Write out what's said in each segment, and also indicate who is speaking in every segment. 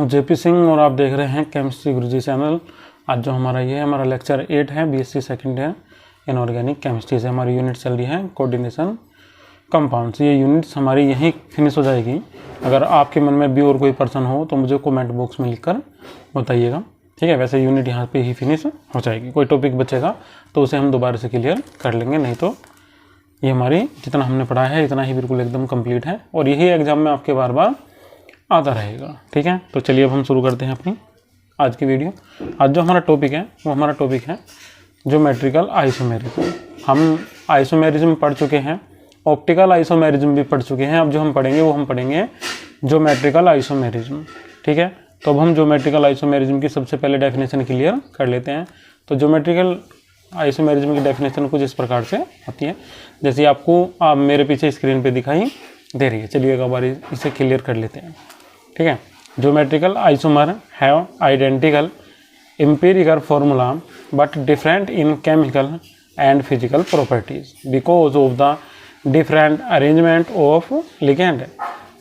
Speaker 1: हूं जेपी सिंह और आप देख रहे हैं केमिस्ट्री गुरुजी चैनल। आज जो हमारा ये हमारा लेक्चर 8 है, BSc second year inorganic chemistry से हमारी यूनिट चल रही है कोऑर्डिनेशन कंपाउंड्स। ये यूनिट्स हमारी यहीं फिनिश हो जाएगी। अगर आपके मन में भी और कोई पर्सन हो तो मुझे कमेंट बॉक्स में लिखकर बताइएगा, ठीक है। वैसे यूनिट यहाँ पे ही फिनिश हो जाएगी। कोई टॉपिक बचेगा तो उसे हम दोबारा से क्लियर कर लेंगे, नहीं तो ये हमारी जितना हमने पढ़ा है इतना ही बिल्कुल एकदम कंप्लीट है और यही एग्जाम में आपके बार बार आता रहेगा, ठीक है। तो चलिए अब हम शुरू करते हैं अपनी आज की वीडियो। आज जो हमारा टॉपिक है वो हमारा टॉपिक है ज्योमेट्रिकल आइसोमेरिज्म। हम आइसोमेरिज्म पढ़ चुके हैं, ऑप्टिकल आइसोमेरिज्म भी पढ़ चुके हैं। अब जो हम पढ़ेंगे वो हम पढ़ेंगे ज्योमेट्रिकल आइसोमेरिज्म, ठीक है। तो अब हम ज्योमेट्रिकल आइसोमेरिज्म की सबसे पहले डेफिनेशन क्लियर कर लेते हैं। तो ज्योमेट्रिकल आइसोमेरिज्म की डेफिनेशन कुछ इस प्रकार से होती है, जैसे आपको मेरे पीछे स्क्रीन पे दिखाई दे रही है। चलिए एक बार इसे क्लियर कर लेते हैं, ठीक है। Geometrical isomer have identical empirical formula but different in chemical and physical properties because of the different arrangement of ligand.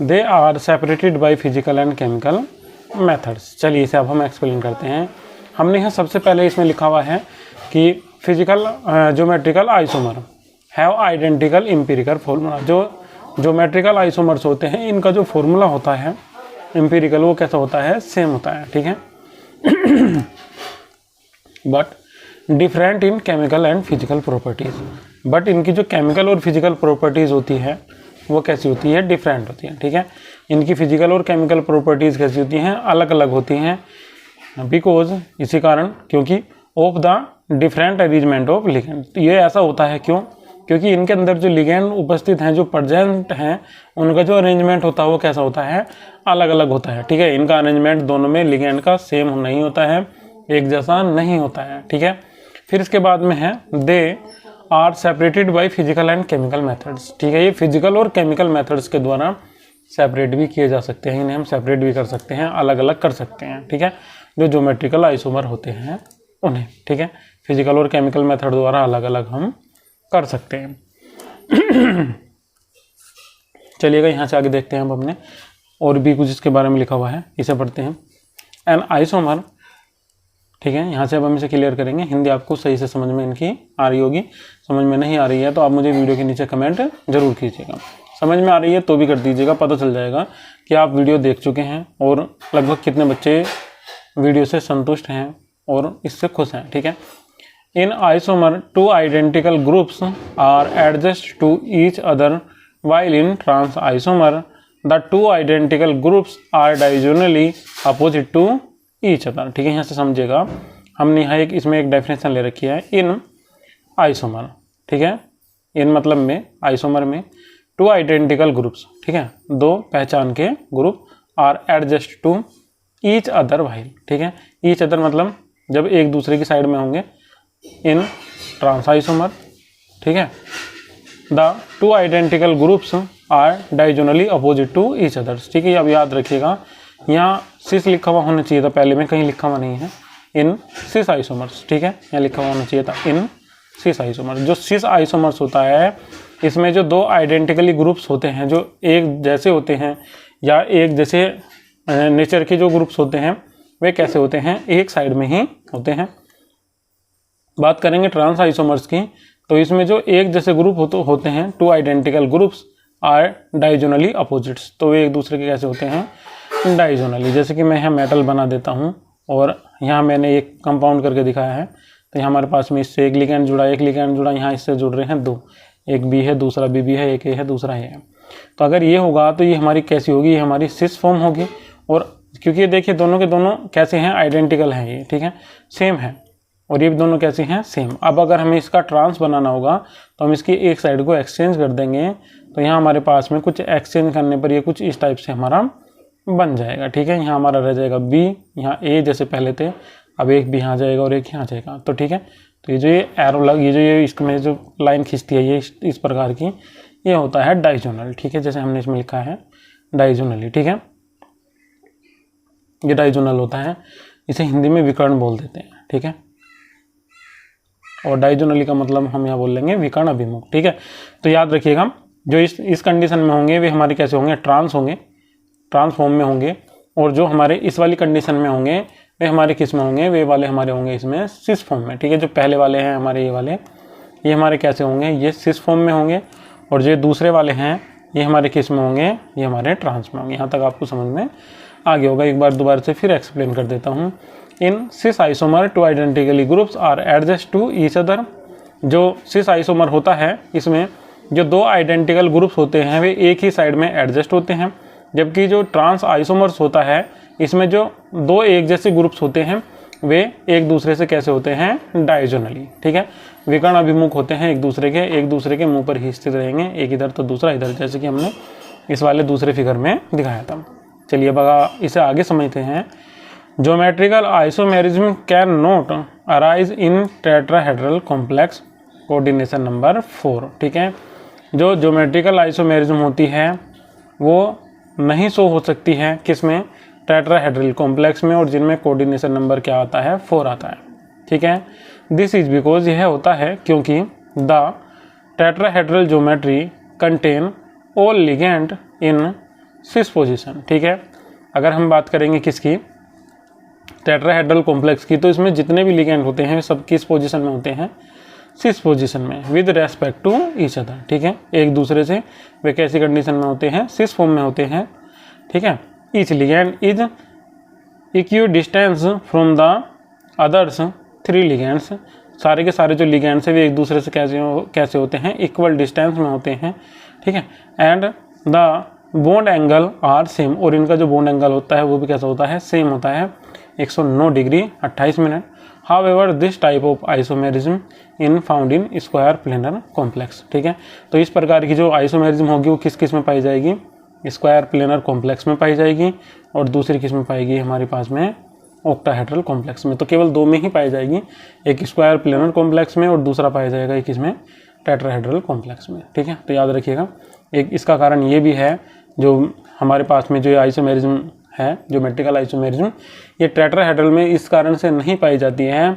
Speaker 1: They are separated by physical and chemical methods. चलिए इसे अब हम एक्सप्लेन करते हैं। हमने यहाँ सबसे पहले इसमें लिखा हुआ है कि physical geometrical isomer have identical empirical formula. जो ज्योमेट्रिकल आइसोमर्स होते हैं इनका जो फॉर्मूला होता है एम्पिरिकल, वो कैसा होता है, सेम होता है, ठीक है। But different in chemical and physical properties, but इनकी जो केमिकल और फिजिकल प्रॉपर्टीज़ होती है वो कैसी होती है, डिफरेंट होती है, ठीक है। इनकी फिजिकल और केमिकल प्रॉपर्टीज़ कैसी होती हैं, अलग अलग होती हैं। बिकॉज इसी कारण, क्योंकि of the different arrangement of ligand. ये ऐसा होता है क्यों, क्योंकि इनके अंदर जो लिगेंड उपस्थित हैं, जो प्रेजेंट हैं, उनका जो अरेंजमेंट होता है वो कैसा होता है, अलग अलग होता है, ठीक है। इनका अरेंजमेंट दोनों में लिगेंड का सेम नहीं होता है, एक जैसा नहीं होता है, ठीक है। फिर इसके बाद में है they are separated by physical and chemical methods, ठीक है। ये फिजिकल और केमिकल मेथड्स के द्वारा सेपरेट भी किए जा सकते हैं, इन्हें हम सेपरेट भी कर सकते हैं, अलग अलग कर सकते हैं, ठीक है। जो ज्योमेट्रिकल आइसोमर होते हैं उन्हें, ठीक है, फिजिकल और केमिकल मेथड द्वारा अलग अलग हम कर सकते हैं। चलिएगा यहाँ से आगे देखते हैं। अब हमने और भी कुछ इसके बारे में लिखा हुआ है, इसे पढ़ते हैं। एन आइसोमर, ठीक है। यहाँ से अब हम इसे क्लियर करेंगे। हिंदी आपको सही से समझ में इनकी आ रही होगी, समझ में नहीं आ रही है तो आप मुझे वीडियो के नीचे कमेंट जरूर कीजिएगा। समझ में आ रही है तो भी कर दीजिएगा, पता चल जाएगा कि आप वीडियो देख चुके हैं और लगभग कितने बच्चे वीडियो से संतुष्ट हैं और इससे खुश हैं, ठीक है। In isomer two identical groups are adjust to each other while in trans isomer the two identical groups are diagonally opposite to each other, ठीक है। यहाँ से समझिएगा, हमने यहाँ इसमें एक डेफिनेशन ले रखी है इन आइसोमर, ठीक है। इन मतलब में आइसोमर में टू आइडेंटिकल ग्रुप्स, ठीक है, दो पहचान के group are adjust to each other while, ठीक है। ईच अदर मतलब जब एक दूसरे की साइड में होंगे, इन ट्रांस आइसोमर, ठीक है। The two identical groups are diagonally opposite to each others, ठीक है। अब याद रखिएगा यहाँ सिस लिखा हुआ होना चाहिए था, पहले में कहीं लिखा हुआ नहीं है, इन सिस आइसोमर्स, ठीक है। यहाँ लिखा हुआ होना चाहिए था इन सिस आइसोमर्स। जो सिस आइसोमर्स होता है इसमें जो दो आइडेंटिकली ग्रुप्स होते हैं, जो एक जैसे होते हैं या एक जैसे नेचर के जो ग्रुप्स होते हैं वे कैसे होते हैं, एक साइड में ही होते हैं। बात करेंगे ट्रांस आइसोमर्स की, तो इसमें जो एक जैसे ग्रुप होते हैं, two identical groups are diagonally opposites, तो वे एक दूसरे के कैसे होते हैं, डायगोनली। जैसे कि मैं यहाँ मेटल बना देता हूँ और यहाँ मैंने एक कंपाउंड करके दिखाया है, तो यहाँ हमारे पास में इससे एक लिगेंड जुड़ा, एक लिगेंड जुड़ा, यहाँ इससे जुड़ रहे हैं दो, एक बी है दूसरा बी है, एक ए है दूसरा ए है। तो अगर ये होगा तो ये हमारी कैसी होगी, ये हमारी सिस फॉर्म होगी। और क्योंकि ये देखिए दोनों के दोनों कैसे हैं, आइडेंटिकल हैं ये, ठीक है, सेम है, और ये दोनों कैसे हैं, सेम। अब अगर हमें इसका ट्रांस बनाना होगा तो हम इसकी एक साइड को एक्सचेंज कर देंगे, तो यहाँ हमारे पास में कुछ एक्सचेंज करने पर ये कुछ इस टाइप से हमारा बन जाएगा, ठीक है। यहाँ हमारा रह जाएगा बी, यहाँ ए जैसे पहले थे, अब एक बी यहाँ जाएगा और एक यहाँ जाएगा, तो ठीक है। तो ये जो ये एरो लग, ये जो ये इसमें जो लाइन खींचती है ये इस प्रकार की, ये होता है डायगोनल, ठीक है। जैसे हमने इसमें लिखा है डायगोनली, ठीक है, ये डायगोनल होता है, इसे हिंदी में विकर्ण बोल देते हैं, ठीक है। और डायगोनली का मतलब हम यहाँ बोल लेंगे विकर्ण अभिमुख, ठीक है। तो याद रखिएगा जो इस कंडीशन में होंगे वे हमारे कैसे होंगे, ट्रांस होंगे, ट्रांसफॉर्म में होंगे। और जो हमारे इस वाली कंडीशन में होंगे वे हमारे किस में होंगे, वे वाले हमारे होंगे इसमें सिस फॉर्म में। ठीक है, जो पहले वाले हैं हमारे ये वाले, ये हमारे कैसे होंगे, ये सिस फॉर्म में होंगे, और जो दूसरे वाले हैं ये हमारे किस में होंगे, ये हमारे ट्रांस में होंगे। यहाँ तक आपको समझ में आ गया होगा। एक बार दोबारा से फिर एक्सप्लेन कर देता हूँ। In cis isomer two identically groups are adjust to each other. जो सिस आइसोमर होता है इसमें जो दो आइडेंटिकल ग्रुप्स होते हैं वे एक ही साइड में एडजस्ट होते हैं, जबकि जो ट्रांस आइसोमर्स होता है इसमें जो दो एक जैसे ग्रुप्स होते हैं वे एक दूसरे से कैसे होते हैं, डायगोनली। ठीक है, विकर्ण अभिमुख होते हैं, एक दूसरे के मुंह पर ही स्थित रहेंगे, एक इधर तो दूसरा इधर, जैसे कि हमने इस वाले दूसरे फिगर में दिखाया था। चलिए अब इसे आगे समझते हैं। Geometrical isomerism can not arise in tetrahedral complex coordination number 4। ठीक है, जो ज्योमेट्रिकल आइसोमेरिज्म होती है वो नहीं शो हो सकती है किसमें, टेट्राहेड्रल कॉम्प्लेक्स में, और जिनमें कोऑर्डिनेशन नंबर क्या आता है, 4 आता है। ठीक है, दिस इज बिकॉज यह होता है क्योंकि the tetrahedral geometry contain all ligand in cis position. ठीक है, अगर हम बात करेंगे किसकी, टेट्राहेड्रल कॉम्प्लेक्स की, तो इसमें जितने भी लिगेंड होते हैं वे सब किस पोजीशन में होते हैं, सिस पोजीशन में, with respect to each other. ठीक है, एक दूसरे से वे कैसी कंडीशन में होते हैं, सिस फॉर्म में होते हैं। ठीक है, each ligand is equi distance from the others 3 ligands. सारे के सारे जो लिगेंड्स है वे एक दूसरे से कैसे होते हैं, इक्वल डिस्टेंस में होते हैं। ठीक है, and the bond angle are same, और इनका जो बॉन्ड एंगल होता है वो भी कैसा होता है, सेम होता है, 109 degree 28 minute. However, this type of isomerism in found in square planar complex। ठीक है, तो इस प्रकार की जो आइसोमेरिज्म होगी वो किस किस में पाई जाएगी, स्क्वायर प्लेनर कॉम्प्लेक्स में पाई जाएगी, और दूसरी किस में पाएगी हमारे पास में, ऑक्टाहेड्रल कॉम्प्लेक्स में। तो केवल 2 में ही पाई जाएगी, एक स्क्वायर प्लेनर कॉम्प्लेक्स में और दूसरा पाया जाएगा एक इसमें टेट्राहेड्रल कॉम्प्लेक्स में। ठीक है, तो याद रखिएगा। एक इसका कारण ये भी है, जो हमारे पास में जो आइसोमेरिज्म है, ज्योमेट्रिकल आइसोमेरिज्म, ये टेट्राहेड्रल में इस कारण से नहीं पाई जाती है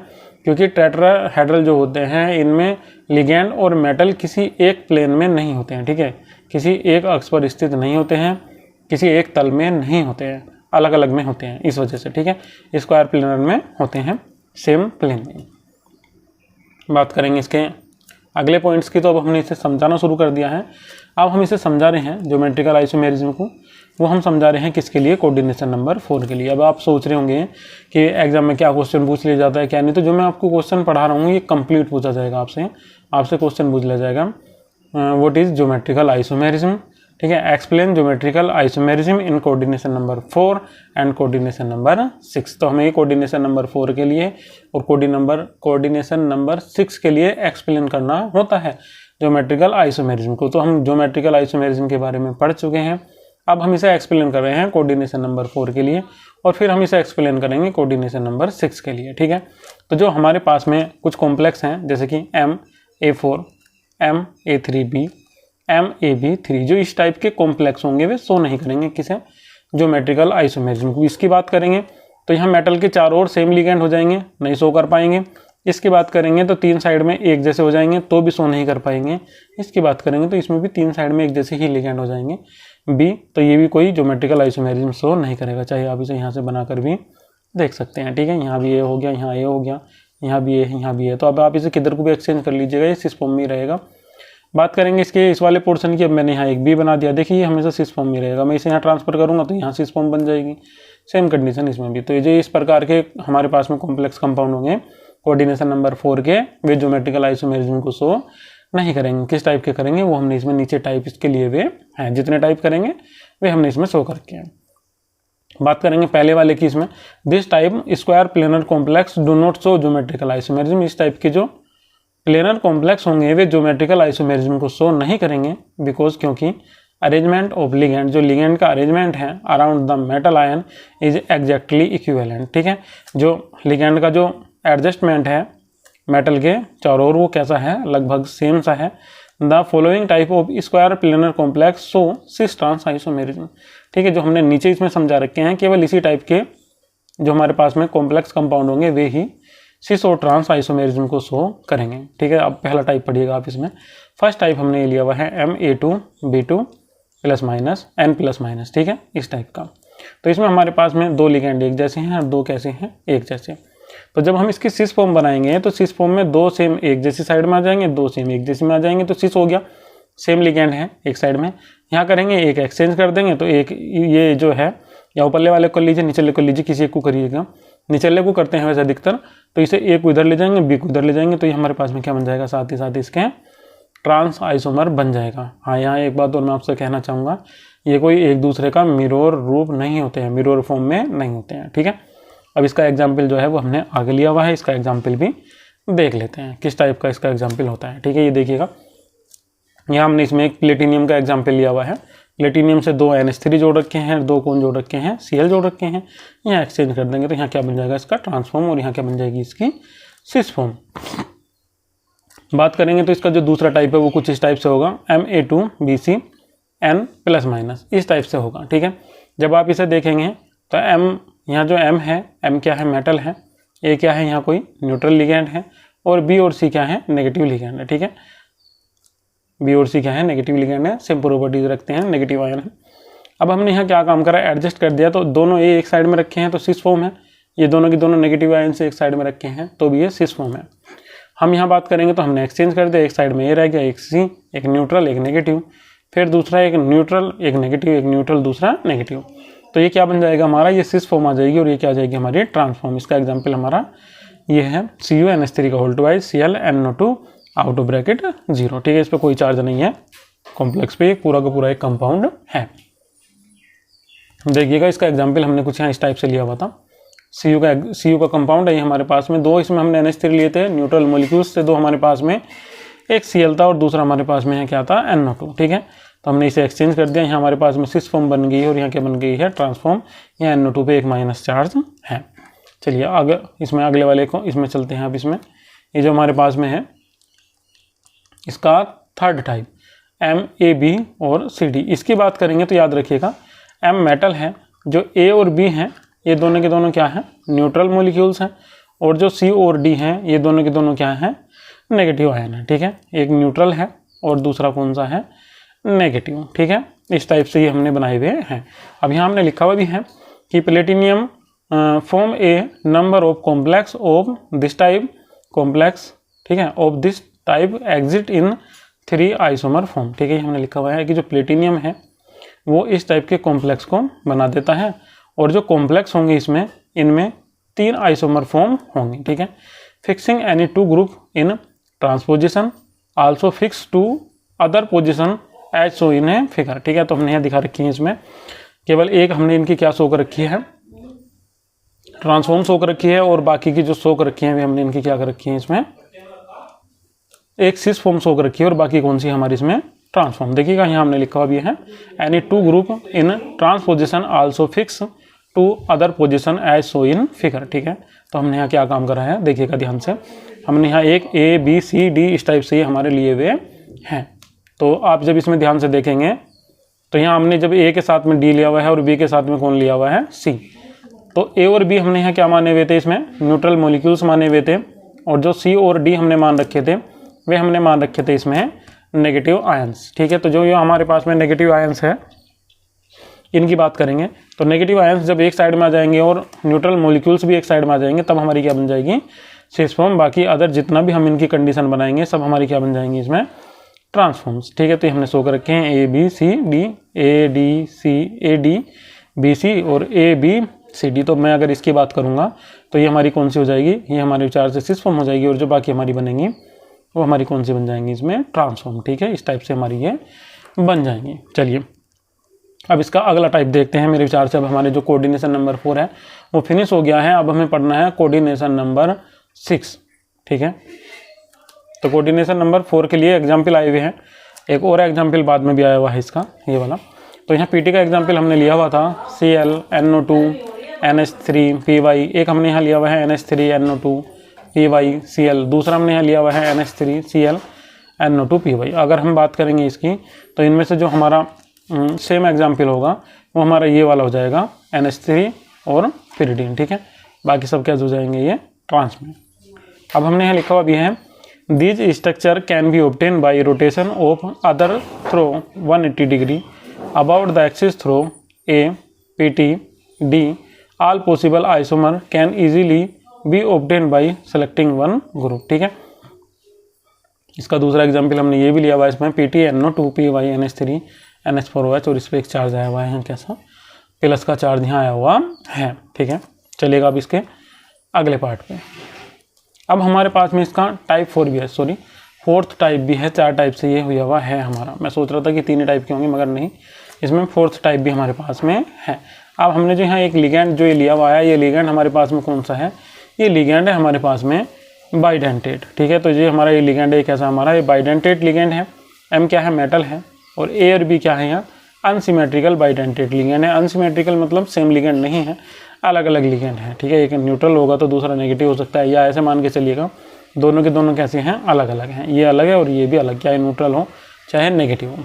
Speaker 1: क्योंकि टेट्राहेड्रल जो होते हैं इनमें लिगेंड और मेटल किसी एक प्लेन में नहीं होते हैं। ठीक है, किसी एक अक्ष पर स्थित नहीं होते हैं, किसी एक तल में नहीं होते हैं, अलग अलग में होते हैं, इस वजह से। ठीक है, स्क्वायर प्लेनर में होते हैं, सेम प्लेन में। बात करेंगे इसके अगले पॉइंट्स की, तो अब हमने इसे समझाना शुरू कर दिया है। अब हम इसे समझा रहे हैं ज्योमेट्रिकल आइसोमेरिज्म को, वो हम समझा रहे हैं किसके लिए, कोऑर्डिनेशन नंबर 4 के लिए। अब आप सोच रहे होंगे कि एग्जाम में क्या क्वेश्चन पूछ लिया जाता है क्या नहीं, तो जो मैं आपको क्वेश्चन पढ़ा रहा हूँ ये कंप्लीट पूछा जाएगा आपसे क्वेश्चन पूछ लिया जाएगा, व्हाट इज ज्योमेट्रिकल आइसोमेरिज्म। ठीक है, explain geometrical isomerism in coordination number 4 and coordination number 6। तो हमें ये कोऑर्डिनेशन नंबर 4 के लिए और कोऑर्डिनेशन नंबर 6 के लिए एक्सप्लेन करना होता है ज्योमेट्रिकल आइसोमेरिज्म को। तो हम ज्योमेट्रिकल आइसोमेरिज्म के बारे में पढ़ चुके हैं, अब हम इसे एक्सप्लेन कर रहे हैं कोऑर्डिनेशन नंबर 4 के लिए, और फिर हम इसे एक्सप्लेन करेंगे कोऑर्डिनेशन नंबर 6 के लिए। ठीक है, तो जो हमारे पास में कुछ कॉम्प्लेक्स हैं जैसे कि MA4, MA3B, MAB3, जो इस टाइप के कॉम्प्लेक्स होंगे वे शो नहीं करेंगे किसे, ज्योमेट्रिकल आइसोमेरिज्म को। इसकी बात करेंगे तो यहाँ मेटल के चारों ओर सेम लिगेंड हो जाएंगे, नहीं शो कर पाएंगे। इसकी बात करेंगे तो 3 साइड में एक जैसे हो जाएंगे तो भी शो नहीं कर पाएंगे। इसकी बात करेंगे तो इसमें भी 3 साइड में एक जैसे ही लिगेंड हो जाएंगे, बी, तो ये भी कोई ज्योमेट्रिकल आइसोमेरिज्म शो नहीं करेगा, चाहे आप इसे यहाँ से बनाकर भी देख सकते हैं। ठीक है, यहाँ भी ये हो गया, यहाँ ये हो गया, यहाँ भी ये है, यहाँ भी है, तो अब आप इसे किधर को भी एक्सचेंज कर लीजिएगा, ये सिस फॉर्म में रहेगा। बात करेंगे इसके इस वाले पोर्शन की, अब मैंने यहाँ एक बी बना दिया, देखिए ये हमेशा सिस फॉर्म में रहेगा, मैं इसे यहाँ ट्रांसफर करूँगा तो यहाँ सिस फॉर्म बन जाएगी, सेम कंडीशन इसमें भी। तो ये जो इस प्रकार के हमारे पास में कॉम्प्लेक्स कंपाउंड होंगे कोऑर्डिनेशन नंबर 4 के, वे ज्योमेट्रिकल आइसोमेरिज्म को शो नहीं करेंगे। किस टाइप के करेंगे वो हमने इसमें नीचे टाइप इसके लिए वे हैं, जितने टाइप करेंगे वे हमने इसमें शो करके हैं। बात करेंगे पहले वाले की, इसमें this type square planar complex do not show geometrical isomerism. इस टाइप के जो प्लेनर कॉम्प्लेक्स होंगे वे ज्योमेट्रिकल आइसोमेरिज्म को शो नहीं करेंगे, बिकॉज क्योंकि अरेंजमेंट ऑफ लिगेंड, जो लिगेंड का अरेंजमेंट है around the metal ion is exactly equivalent. ठीक है, जो लिगेंड का जो एडजस्टमेंट है मेटल के चारों ओर वो कैसा है, लगभग सेम सा है। The following type of square planar complex show cis trans isomerism. ठीक है, जो हमने नीचे इसमें समझा रखे हैं केवल इसी टाइप के जो हमारे पास में कॉम्प्लेक्स कंपाउंड होंगे वे ही सिस और ट्रांस आइसोमेरिज्म को शो करेंगे। ठीक है, अब पहला टाइप पढ़िएगा आप इसमें। फर्स्ट टाइप हमने लिया हुआ है MA2B2 +- N+-। ठीक है, इस टाइप का तो इसमें हमारे पास में 2 लिगेंड एक जैसे हैं और 2 कैसे हैं, एक जैसे। तो जब हम इसकी सिस फॉर्म बनाएंगे तो सिस फॉर्म में 2 सेम एक जैसी साइड में आ जाएंगे, 2 सेम एक जैसे में आ जाएंगे, तो सिस हो गया, सेम लिगेंड है एक साइड में। यहाँ करेंगे एक एक्सचेंज कर देंगे, तो एक ये जो है या ऊपरले वाले को लीजिए, निचले को लीजिए, किसी एक को करिएगा। निचले को करते हैं वैसे अधिकतर, तो इसे ए को इधर ले जाएंगे, बी को इधर ले जाएंगे, तो ये हमारे पास में क्या बन जाएगा, साथ ही साथ इसके ट्रांस आइसोमर बन जाएगा। हाँ, यहाँ एक बात और मैं आपसे कहना चाहूँगा, ये कोई एक दूसरे का मिरर रूप नहीं होते हैं, मिरर फॉर्म में नहीं होते हैं, ठीक है। अब इसका एग्जाम्पल जो है वो हमने आगे लिया हुआ है, इसका एग्जाम्पल भी देख लेते हैं किस टाइप का इसका एग्जाम्पल होता है, ठीक है। ये देखिएगा, यहाँ हमने इसमें एक प्लेटिनियम का एग्जाम्पल लिया हुआ है। प्लेटिनियम से 2 NH3 जोड़ रखे हैं, 2 कौन जोड़ रखे हैं, Cl जोड़ रखे हैं। यहाँ एक्सचेंज कर देंगे तो यहाँ क्या बन जाएगा, इसका ट्रांसफॉर्म, और यहाँ क्या बन जाएगी, इसकी सिस फॉर्म। बात करेंगे तो इसका जो दूसरा टाइप है वो कुछ इस टाइप से होगा, Ma2BCN+- इस टाइप से होगा, ठीक है। जब आप इसे देखेंगे तो M, यहाँ जो M है, M क्या है, मेटल है, A क्या है, यहाँ कोई न्यूट्रल लिगेंड है, और B और C क्या है, नेगेटिव लिगेंड है, ठीक है। B और C क्या है, नेगेटिव लिगेंड है, सेम प्रॉपर्टीज रखते हैं, नेगेटिव आयन है। अब हमने यहाँ क्या काम करा, एडजस्ट कर दिया, तो दोनों A एक साइड में रखे हैं तो सिस फॉर्म है, ये दोनों की दोनों नेगेटिव आयन से एक साइड में रखे हैं तो भी ये सिस फॉर्म है। हम यहाँ बात करेंगे तो हमने एक्सचेंज कर दिया, एक साइड में A रह गया, एक C, एक न्यूट्रल एक नेगेटिव, फिर दूसरा एक न्यूट्रल एक नेगेटिव, एक न्यूट्रल दूसरा नेगेटिव, तो ये क्या बन जाएगा हमारा, ये सिस फॉर्म आ जाएगी, और ये क्या आ जाएगी हमारी ट्रांसफॉर्म। इसका एग्जाम्पल हमारा ये है CuNH3 का whole two Cl out of bracket 0, ठीक है। इस पर कोई चार्ज नहीं है, कॉम्प्लेक्स पे पूरा का पूरा एक कंपाउंड है। देखिएगा, इसका एग्जाम्पल हमने कुछ यहाँ इस टाइप से लिया हुआ था। Cu का कंपाउंड है ये हमारे पास में 2, इसमें हमने NH3 लिए थे, न्यूट्रल मोलिक्यूल्स से 2 हमारे पास में, एक Cl था और दूसरा हमारे पास में है क्या था, NO2, ठीक है। तो हमने इसे एक्सचेंज कर दिया, यहाँ हमारे पास में सिस फॉर्म बन गई है, और यहाँ क्या बन गई है, ट्रांसफॉर्म। यहाँ NO2 पे एक माइनस चार्ज है। चलिए आगे इसमें अगले वाले को इसमें चलते हैं। अब इसमें ये जो हमारे पास में है इसका थर्ड टाइप MAB और CD, इसकी बात करेंगे तो याद रखिएगा, M मेटल है, जो A और B हैं ये दोनों के दोनों क्या हैं, न्यूट्रल मॉलिक्यूल्स हैं, और जो C और D हैं ये दोनों के दोनों क्या हैं, नेगेटिव आयन है, ठीक है। एक न्यूट्रल है और दूसरा कौन सा है, नेगेटिव, ठीक है। इस टाइप से ये हमने बनाए हुए हैं। अब यहाँ हमने लिखा हुआ भी है कि platinum form A number of complex of this type complex, ठीक है, of this type exit in 3 isomer form, ठीक है। हमने लिखा हुआ है कि जो प्लेटिनियम है वो इस टाइप के कॉम्प्लेक्स को बना देता है, और जो कॉम्प्लेक्स होंगे इसमें इनमें 3 आइसोमर फॉर्म होंगे, ठीक है। Fixing any 2 group in trans position also fix 2 other position as so in a figure, ठीक है। तो हमने यहाँ दिखा रखी है, इसमें केवल एक हमने इनकी क्या शो कर रखी है, ट्रांसफॉर्म शो कर रखी है, और बाकी की जो शो कर रखी है हमने इनकी क्या कर रखी है, इसमें एक सिस फॉर्म शो कर रखी है, और बाकी कौन सी हमारी इसमें ट्रांसफॉर्म। देखिएगा यहाँ हमने लिखा हुआ भी है, any 2 group in trans position also fix 2 other position as so in figure, ठीक है। तो हमने यहाँ क्या काम करा है, देखिएगा ध्यान से, हमने यहाँ एक ABCD इस टाइप से हमारे लिए हुए हैं। तो आप जब इसमें ध्यान से देखेंगे तो यहाँ हमने जब A के साथ में D लिया हुआ है और B के साथ में कौन लिया हुआ है, C, तो A और B हमने यहाँ क्या माने हुए थे, इसमें न्यूट्रल मॉलिक्यूल्स माने हुए थे, और जो C और D हमने मान रखे थे वे हमने मान रखे थे इसमें नेगेटिव आयंस, ठीक है। तो जो ये हमारे पास में नेगेटिव आयंस है इनकी बात करेंगे, तो नेगेटिव आयंस जब एक साइड में आ जाएंगे और न्यूट्रल मॉलिक्यूल्स भी एक साइड में आ जाएंगे, तब हमारी क्या बन जाएगी, सिस फॉर्म। बाकी अदर जितना भी हम इनकी कंडीशन बनाएंगे सब हमारी क्या बन जाएंगी, इसमें ट्रांसफॉर्म्स, ठीक है। तो हमने शो कर रखे हैं ABCD, AD BC और ABCD। तो मैं अगर इसकी बात करूंगा तो ये हमारी कौन सी हो जाएगी, ये हमारे विचार से सिस फॉर्म हो जाएगी, और जो बाकी हमारी बनेंगी वो हमारी कौन सी बन जाएंगी, इसमें ट्रांसफॉर्म, ठीक है। इस टाइप से हमारी ये बन जाएंगी। चलिए अब इसका अगला टाइप देखते हैं। मेरे विचार से अब हमारे जो कोऑर्डिनेशन नंबर 4 है वो फिनिश हो गया है। अब हमें पढ़ना है कोऑर्डिनेशन नंबर 6, ठीक है। तो कोऑर्डिनेशन नंबर 4 के लिए एग्जाम्पल आए हुए हैं, एक और एग्जाम्पल बाद में भी आया हुआ है इसका, ये वाला। तो यहाँ PT का एग्जाम्पल हमने लिया हुआ था, Cl NO2 NH3 PY, एक हमने यहाँ लिया हुआ है NH3 NO2 PY Cl, दूसरा हमने यहाँ लिया हुआ है NH3 Cl NO2 PY। अगर हम बात करेंगे इसकी तो इनमें से जो हमारा सेम एग्जाम्पल होगा वो हमारा ये वाला हो जाएगा NH3 और pyridine, ठीक है। बाकी सब क्या हो जाएंगे, ये ट्रांस में। अब हमने यहाँ लिखा हुआ भी है, these structure can be obtain by rotation of other through 180 degree about the axis through a PT, D, all possible isomer can easily be obtained by selecting one group। ठीक है, इसका दूसरा एग्जाम्पल हमने ये भी लिया हुआ है इसमें, PTNO2PYNH3 NH4OH, और इस पर एक चार्ज आया हुआ है कैसा, प्लस का चार्ज यहाँ आया हुआ है। ठीक है, चलिएगा अब इसके अगले पार्ट पे। अब हमारे पास में इसका टाइप 4 भी है, सॉरी 4th टाइप भी है, 4 टाइप से ये हुआ हुआ है हमारा। मैं सोच रहा था कि 3 टाइप के होंगे मगर नहीं, इसमें 4th टाइप भी हमारे पास में है। अब हमने जो यहाँ एक लिगैंड जो ये लिया हुआ है, ये लिगैंड हमारे पास में कौन सा है, ये लिगैंड है हमारे पास में बाइडेंटेट। ठीक है, तो ये हमारा ये लिगैंड है कैसा हमारा, ये बाइडेंटेट लिगैंड है। M क्या है, मेटल है, और A और B क्या है यहाँ, अनसिमेट्रिकल बाइडेंटेट लिगैंड है। अनसिमेट्रिकल मतलब सेम लिगैंड नहीं है, अलग अलग लिगैंड है। ठीक है, एक न्यूट्रल होगा तो दूसरा नेगेटिव हो सकता है, या ऐसे मान के चलिएगा दोनों के दोनों कैसे हैं, अलग अलग हैं, ये अलग है और ये भी अलग, चाहे न्यूट्रल हो चाहे नेगेटिव हो।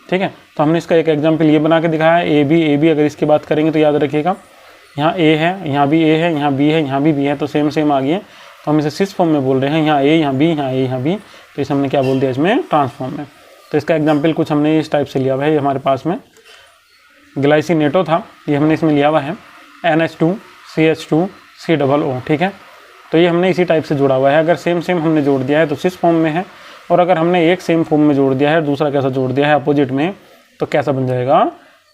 Speaker 1: ठीक है, तो हमने इसका एक एग्जाम्पल ये बना के दिखाया है, ए बी अगर इसकी बात करेंगे तो याद रखिएगा यहाँ A है, यहाँ भी A है, यहाँ B है, यहाँ भी B है, तो सेम आ गए, तो हम इसे सिस फॉर्म में बोल रहे हैं, यहाँ A यहाँ B यहाँ A यहाँ B, तो इसे हमने क्या बोल दिया इसमें, ट्रांसफॉर्म में। तो इसका एग्जाम्पल कुछ हमने इस टाइप से लिया हुआ है, ये हमारे पास में ग्लाइसिनेटो था, ये हमने इसमें लिया हुआ है NH2 CH2 COO। ठीक है, तो ये हमने इसी टाइप से जोड़ा हुआ है। अगर सेम हमने जोड़ दिया है तो सिस फॉर्म में है, और अगर हमने एक सेम फॉर्म में जोड़ दिया है, दूसरा कैसा जोड़ दिया है अपोजिट में, तो कैसा बन जाएगा,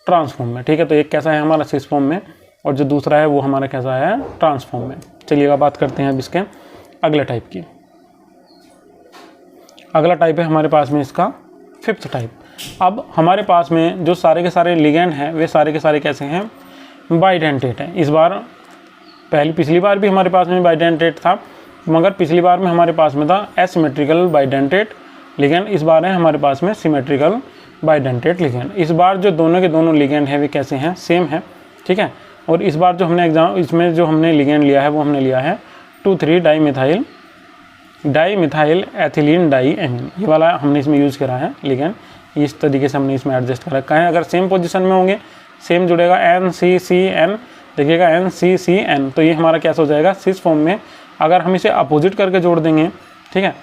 Speaker 1: ट्रांसफॉर्म में। ठीक है, तो एक कैसा है हमारा सिस फॉर्म में, और जो दूसरा है वो हमारा कैसा है, ट्रांसफॉर्म में। चलिएगा बात करते हैं अब इसके अगले टाइप की। अगला टाइप है हमारे पास में इसका 5th टाइप। अब हमारे पास में जो सारे के सारे लिगैंड हैं वे सारे के सारे कैसे हैं, बाइडेंटेट हैं। इस बार पिछली बार भी हमारे पास में बाइडेंटेट था, मगर पिछली बार में हमारे पास में था एसिमेट्रिकल बाइडेंटेट लिगैंड, इस बार है हमारे पास में सिमेट्रिकल बाइडेंटेट लिगैंड। इस बार जो दोनों के दोनों लिगैंड है वे कैसे हैं, सेम है। ठीक है, और इस बार जो हमने इसमें जो हमने लिगैंड लिया है वो हमने लिया है 2,3 डाईमिथाइल एथिलीन डाईएमीन, ये वाला हमने इसमें यूज़ करा है लिगैंड। इस तरीके से हमने इसमें एडजस्ट कर रखा है। अगर सेम पोजीशन में होंगे, सेम जुड़ेगा NCCN, देखिएगा NCCN, तो ये हमारा कैसा हो जाएगा, सिस फॉर्म में। अगर हम इसे अपोजिट करके जोड़ देंगे, ठीक है,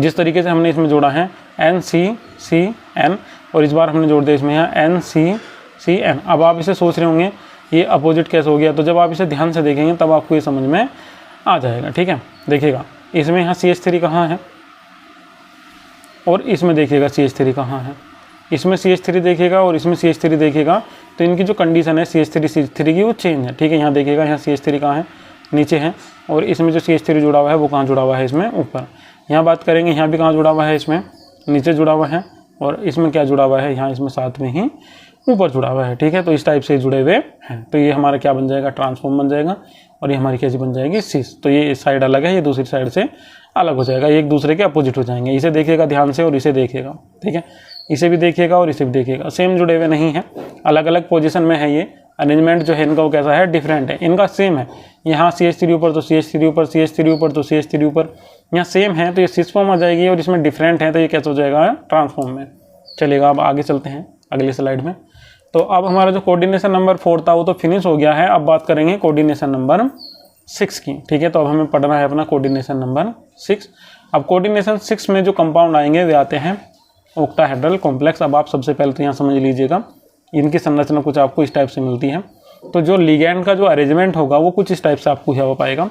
Speaker 1: जिस तरीके से हमने इसमें जोड़ा है NCCN, और इस बार हमने जोड़ दिया इसमें यहाँ NCCN। अब आप इसे सोच रहे होंगे ये अपोजिट कैसे हो गया, तो जब आप इसे ध्यान से देखेंगे तब आपको ये समझ में आ जाएगा। ठीक है, देखिएगा इसमें यहाँ CH3 कहाँ है, और इसमें देखिएगा CH3 कहाँ है, इसमें CH3 देखिएगा और इसमें CH3 देखिएगा, तो इनकी जो कंडीशन है CH3 की वो चेंज है। ठीक है, यहाँ देखिएगा यहाँ CH3 कहाँ है, नीचे है, और इसमें जो CH3 जुड़ा हुआ है वो कहाँ जुड़ा हुआ है, इसमें ऊपर। यहाँ बात करेंगे, यहाँ भी कहाँ जुड़ा हुआ है, इसमें नीचे जुड़ा हुआ है, और इसमें क्या जुड़ा हुआ है, यहाँ इसमें साथ में ही ऊपर जुड़ा हुआ है। ठीक है, तो इस टाइप से जुड़े हुए हैं, तो ये हमारा क्या बन जाएगा, ट्रांसफॉर्म बन जाएगा, और ये हमारी कैसी बन जाएगी, सिस। तो ये इस साइड अलग है, ये दूसरी साइड से अलग हो जाएगा, एक दूसरे के अपोजिट हो जाएंगे। इसे देखिएगा ध्यान से और इसे देखिएगा, ठीक है, इसे भी देखिएगा और इसे भी देखिएगा, सेम जुड़े हुए नहीं है, अलग अलग पोजीशन में है। ये अरेंजमेंट जो है इनका वो कैसा है, डिफरेंट है। इनका सेम है, यहाँ CH3 ऊपर तो CH3 ऊपर, CH3 ऊपर तो CH3 ऊपर, यहाँ सेम है तो ये सिस फॉर्म आ जाएगी, और इसमें डिफरेंट है तो ये कैसे हो जाएगा, ट्रांसफॉर्म में। चलिएगा अब आगे चलते हैं अगली स्लाइड में। तो अब हमारा जो कोऑर्डिनेशन नंबर 4 था वो तो फिनिश हो गया है। अब बात करेंगे कोऑर्डिनेशन नंबर 6 की। ठीक है, तो अब हमें पढ़ना है अपना कोऑर्डिनेशन नंबर 6। अब कोऑर्डिनेशन 6 में जो कंपाउंड आएंगे वे आते हैं ऑक्टाहेड्रल कॉम्प्लेक्स। अब आप सबसे पहले तो यहाँ समझ लीजिएगा, इनकी संरचना कुछ आपको इस टाइप से मिलती है। तो जो लिगैंड का जो अरेंजमेंट होगा वो कुछ इस टाइप से आपको यहाँ पाएगा।